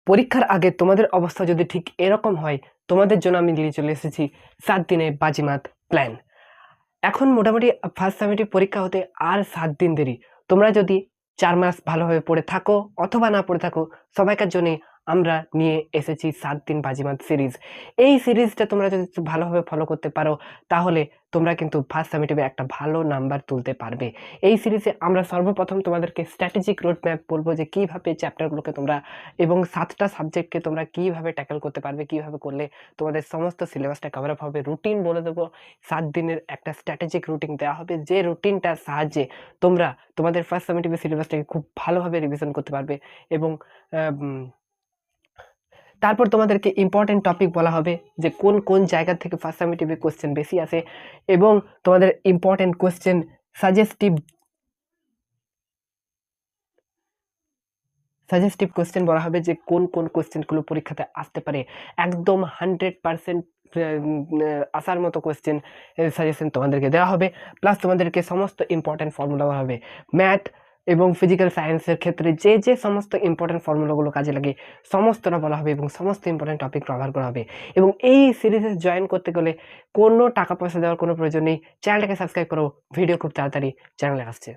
পরীক্ষার আগে তোমাদের অবস্থা যদি ঠিক এরকম হয়, তোমাদের জন্য আমি নিয়ে চলে এসেছি 7 দিনে বাজিমাত প্ল্যান। এখন মোটামুটি ফার্স্ট সামেটিভ পরীক্ষা হতে আর 7 দিন দেরি। তোমরা যদি 4 মাস ভালোভাবে পড়ে থাকো অথবা না পড়ে থাকো, সবাইকার জন্যই আমরা নিয়ে এসেছি 7 দিন বাজিমাত সিরিজ। এই সিরিজটা তোমরা যদি ভালোভাবে ফলো করতে পারো, তাহলে তোমরা কিন্তু ফার্স্ট সামেটিভে একটা ভালো নাম্বার তুলতে পারবে। এই সিরিজে আমরা সর্বপ্রথম তোমাদেরকে স্ট্র্যাটেজিক রোড ম্যাপ বলবো যে কীভাবে চ্যাপ্টারগুলোকে তোমরা এবং 7টা সাবজেক্টকে তোমরা কীভাবে ট্যাকেল করতে পারবে, কীভাবে করলে তোমাদের সমস্ত সিলেবাসটা কভার আপ হবে। রুটিন বলে দেবো, 7 দিনের একটা স্ট্র্যাটেজিক রুটিন দেওয়া হবে, যে রুটিনটার সাহায্যে তোমরা তোমাদের ফার্স্ট সামেটিভের সিলেবাসটাকে খুব ভালোভাবে রিভিশন করতে পারবে। এবং তারপর তোমাদেরকে ইম্পর্টেন্ট টপিক বলা হবে যে কোন কোন জায়গা থেকে ফার্স্ট সামেটিভে কোশ্চেন বেশি আসে, এবং তোমাদের ইম্পর্টেন্ট কোশ্চেন সাজেস্টিভ কোশ্চেন বলা হবে যে কোন কোন কোশ্চেনগুলো পরীক্ষাতে আসতে পারে। একদম 100% আসার মতো কোশ্চেন সাজেশন তোমাদেরকে দেওয়া হবে। প্লাস তোমাদেরকে সমস্ত ইম্পর্টেন্ট ফর্মুলা বলা হবে। ম্যাথ এবং ফিজিক্যাল সায়েন্সের ক্ষেত্রে যে যে সমস্ত ইম্পর্টেন্ট ফর্মুলাগুলো কাজে লাগে সমস্তটা বলা হবে, এবং সমস্ত ইম্পর্টেন্ট টপিক কভার করা হবে। এবং এই সিরিজে জয়েন করতে গেলে কোনো টাকা পয়সা দেওয়ার কোনো প্রয়োজন নেই। চ্যানেলটাকে সাবস্ক্রাইব করো, ভিডিও খুব তাড়াতাড়ি চ্যানেলে আসছে।